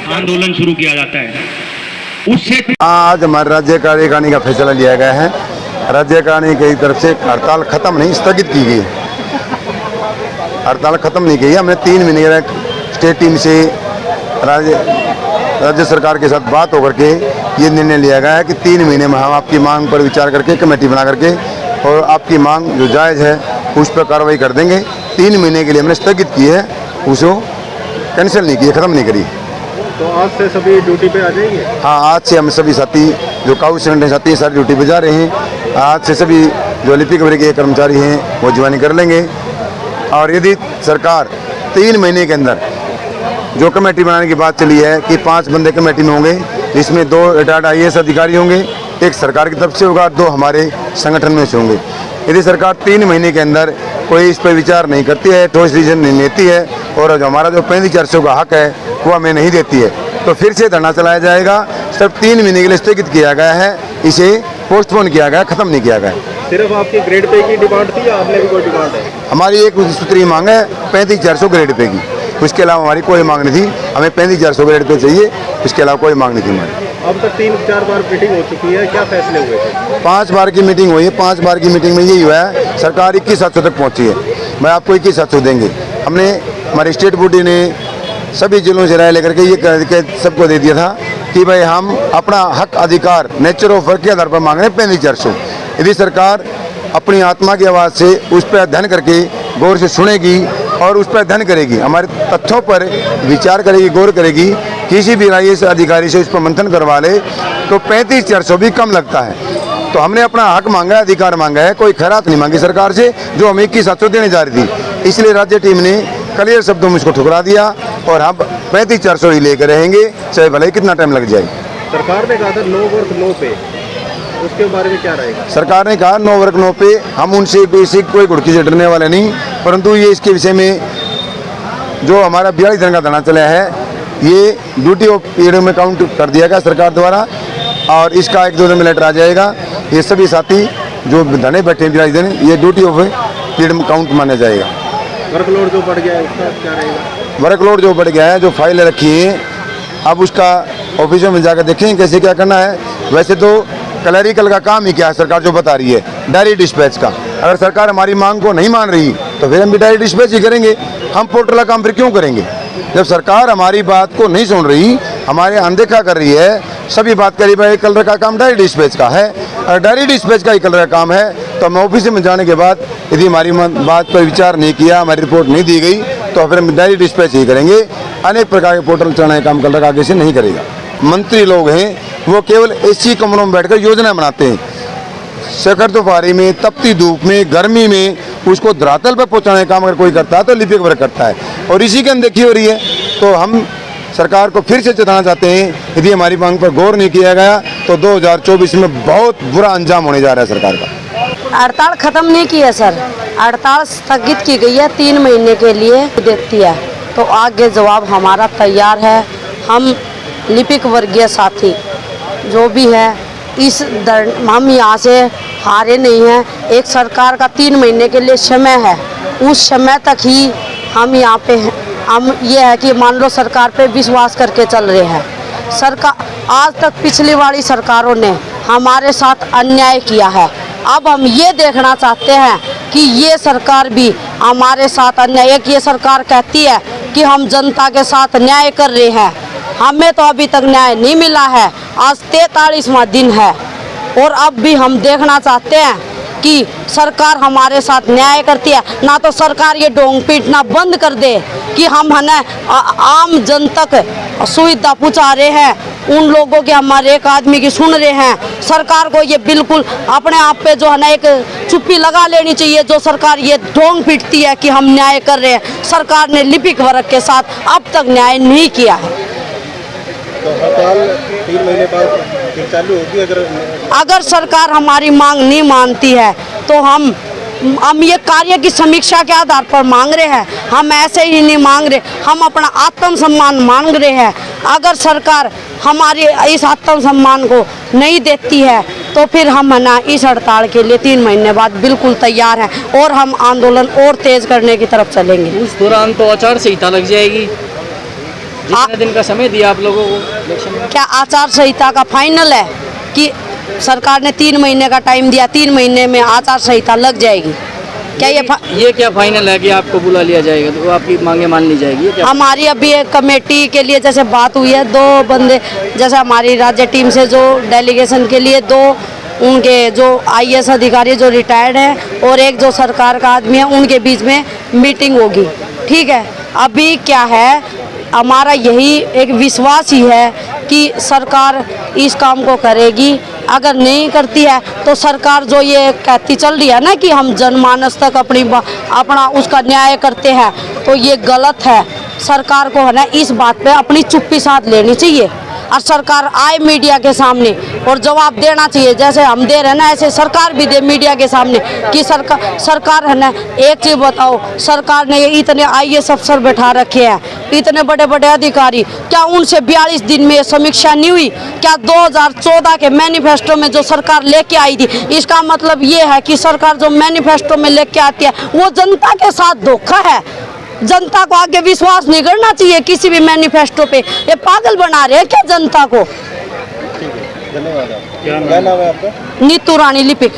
आंदोलन शुरू किया जाता है। उससे आज हमारे राज्य कार्यकारिणी का फैसला लिया गया है। राज्य कार्यकारिणी की तरफ से हड़ताल खत्म नहीं, स्थगित की गई। हड़ताल खत्म नहीं की, हमने 3 महीने स्टेट टीम से राज्य सरकार के साथ बात होकर के ये निर्णय लिया गया है कि 3 महीने में हम आपकी मांग पर विचार करके कमेटी बना करके और आपकी मांग जो जायज़ है उस पर कार्रवाई कर देंगे। 3 महीने के लिए हमने स्थगित की है, उसको कैंसिल नहीं की, ख़त्म नहीं करी। तो आज से सभी ड्यूटी पे आ जाएंगे? हाँ, आज से हम सभी साथी जो काउ संगठन साथी सारे ड्यूटी पे जा रहे हैं। आज से सभी जो लिपिक वर्ग के कर्मचारी हैं वो ज्वाइन कर लेंगे। और यदि सरकार 3 महीने के अंदर जो कमेटी बनाने की बात चली है कि 5 बंदे कमेटी में होंगे, जिसमें 2 रिटायर्ड IAS अधिकारी होंगे, 1 सरकार की तरफ से होगा, 2 हमारे संगठन में से होंगे। यदि सरकार 3 महीने के अंदर कोई इस पर विचार नहीं करती है, ठोस डिसीजन नहीं लेती है और जो हमारा जो 3500 का हक है वो हमें नहीं देती है, तो फिर से धरना चलाया जाएगा। सिर्फ 3 महीने के लिए स्थगित किया गया है, इसे पोस्टपोन किया गया, खत्म नहीं किया गया। सिर्फ आपकी ग्रेड पे की डिमांड थी या आपने भी कोई डिमांड है? हमारी एक सूत्री मांग है 3500 ग्रेड पे की, उसके अलावा हमारी कोई मांग नहीं थी। हमें 3500 ग्रेड पे चाहिए, इसके अलावा कोई मांग नहीं थी हमारी। अब तक 3-4 बार मीटिंग हो चुकी है, क्या फैसले हुए थे? 5 बार की मीटिंग हुई है। 5 बार की मीटिंग में यही हुआ है, सरकार 21,700 तक पहुंची है। मैं आपको 21,700 देंगे। हमने हमारी स्टेट बॉडी ने सभी जिलों से राय लेकर के ये कह के सबको दे दिया था कि भाई हम अपना हक अधिकार नेचर ऑफ वर्क के आधार पर मांग रहे हैं 3500। यदि सरकार अपनी आत्मा की आवाज़ से उस पर अध्ययन करके गौर से सुनेगी और उस पर अध्ययन करेगी, हमारे तथ्यों पर विचार करेगी, गौर करेगी, किसी भी IAS अधिकारी से उस पर मंथन करवा ले तो 3500 भी कम लगता है। तो हमने अपना हक मांगा है, अधिकार मांगा है, कोई खैरात नहीं मांगी सरकार से जो हमें 21,700 देने जा रही थी। इसलिए राज्य टीम ने क्लियर शब्दों में इसको ठुकरा दिया और हम 3500 ही लेकर रहेंगे, चाहे भले कितना टाइम लग जाए। सरकार ने कहा था नो वर्क नो पे, उसके बारे में क्या रहेगा? सरकार ने कहा नो वर्क नो पे, हम उनसे बेसिक कोई घुड़की से डरने वाले नहीं, परंतु ये इसके विषय में जो हमारा 42 दिन का धरना चला है ये ड्यूटी ऑफ पीरियड में काउंट कर दिया गया सरकार द्वारा और इसका 1-2 दिन में लेटर आ जाएगा। ये सभी साथी जो धरने बैठे हैं 42 दिन, ये ड्यूटी ऑफ पीरियड में काउंट माना जाएगा। वर्कलोड जो बढ़ गया है उसका क्या रहेगा? वर्कलोड जो बढ़ गया है, जो फाइलें रखी हैं, अब उसका ऑफिसों में जाकर देखें कैसे क्या करना है। वैसे तो क्लरिकल का काम ही क्या है, सरकार जो बता रही है डायरी डिस्पैच का। अगर सरकार हमारी मांग को नहीं मान रही तो फिर हम भी डायरी डिस्पैच ही करेंगे। हम पोर्टल का काम फिर क्यों करेंगे? जब सरकार हमारी बात को नहीं सुन रही, हमारे अनदेखा कर रही है, सभी बात करी भाई कलर का काम डायरी डिस्पैच का है, अगर डायरी डिस्पैच का ही कलर का काम है तो हम ऑफिस में जाने के बाद यदि हमारी बात पर विचार नहीं किया, हमारी रिपोर्ट नहीं दी गई तो फिर हम डायरी डिस्पैच ही करेंगे। अनेक प्रकार के पोर्टल चलाने का काम कलर का आगे से नहीं करेगा। मंत्री लोग हैं वो केवल AC कमरों में बैठकर योजना बनाते हैं, शिखर दोपहरी में, तपती धूप में, गर्मी में उसको धरातल पर पहुंचाने का काम अगर कोई करता है तो लिपिक वर्ग करता है और इसी की अनदेखी हो रही है। तो हम सरकार को फिर से चेताना चाहते हैं, यदि हमारी मांग पर गौर नहीं किया गया तो 2024 में बहुत बुरा अंजाम होने जा रहा है सरकार का। हड़ताल खत्म नहीं की है सर, हड़ताल स्थगित की गई है, 3 महीने के लिए देती है। तो आगे जवाब हमारा तैयार है। हम लिपिक वर्गीय साथी जो भी है हम यहाँ से हारे नहीं हैं। एक सरकार का 3 महीने के लिए समय है, उस समय तक ही हम यहाँ पे हैं। हम ये है कि मान लो सरकार पे विश्वास करके चल रहे हैं। सरकार आज तक पिछली वाली सरकारों ने हमारे साथ अन्याय किया है। अब हम ये देखना चाहते हैं कि ये सरकार भी हमारे साथ अन्याय, एक ये सरकार कहती है कि हम जनता के साथ न्याय कर रहे हैं, हमें तो अभी तक न्याय नहीं मिला है। आज 43वां दिन है और अब भी हम देखना चाहते हैं कि सरकार हमारे साथ न्याय करती है। ना तो सरकार ये डोंग पीटना बंद कर दे कि हम है ना आम जन तक सुविधा पहुँचा रहे हैं, उन लोगों के हमारे एक आदमी की सुन रहे हैं। सरकार को ये बिल्कुल अपने आप पे जो है ना एक चुप्पी लगा लेनी चाहिए। जो सरकार ये ढोंग पीटती है कि हम न्याय कर रहे हैं, सरकार ने लिपिक वर्ग के साथ अब तक न्याय नहीं किया है। तो हड़ताल 3 महीने बाद फिर चालू होगी अगर सरकार हमारी मांग नहीं मानती है तो हम ये कार्य की समीक्षा के आधार पर मांग रहे हैं। हम ऐसे ही नहीं मांग रहे, हम अपना आत्मसम्मान मांग रहे हैं। अगर सरकार हमारे इस आत्मसम्मान को नहीं देती है तो फिर हम है ना इस हड़ताल के लिए 3 महीने बाद बिल्कुल तैयार हैं और हम आंदोलन और तेज करने की तरफ चलेंगे। उस दौरान तो आचार संहिता लग जाएगी। जितने दिन का समय दिया आप लोगों को इलेक्शन में। क्या आचार संहिता का फाइनल है कि सरकार ने 3 महीने का टाइम दिया, 3 महीने में आचार संहिता लग जाएगी? क्या ये क्या फाइनल है कि आपको बुला लिया जाएगा तो आपकी मांगे मान ली जाएगी? ये क्या? हमारी अभी एक कमेटी के लिए जैसे बात हुई है, 2 बंदे जैसे हमारी राज्य टीम से जो डेलीगेशन के लिए 2 उनके जो IAS अधिकारी जो रिटायर्ड हैं और एक जो सरकार का आदमी है, उनके बीच में मीटिंग होगी। ठीक है, अभी क्या है, हमारा यही एक विश्वास ही है कि सरकार इस काम को करेगी। अगर नहीं करती है तो सरकार जो ये कहती चल रही है ना कि हम जनमानस तक अपना उसका न्याय करते हैं, तो ये गलत है। सरकार को है ना इस बात पे अपनी चुप्पी साध लेनी चाहिए और सरकार आए मीडिया के सामने और जवाब देना चाहिए। जैसे हम दे रहे हैं ना, ऐसे सरकार भी दे मीडिया के सामने कि सरकार है ना, एक चीज़ बताओ, सरकार ने इतने IAS अफसर बैठा रखे हैं, इतने बड़े बड़े अधिकारी, क्या उनसे 42 दिन में समीक्षा नहीं हुई? क्या 2014 के मैनिफेस्टो में जो सरकार लेके आई थी, इसका मतलब ये है कि सरकार जो मैनिफेस्टो में लेके आती है वो जनता के साथ धोखा है। जनता को आगे विश्वास नहीं करना चाहिए किसी भी मैनिफेस्टो पे। ये पागल बना रहे हैं क्या जनता को? धन्यवाद। क्या नाम है आपका? नीतू रानी लिपिक।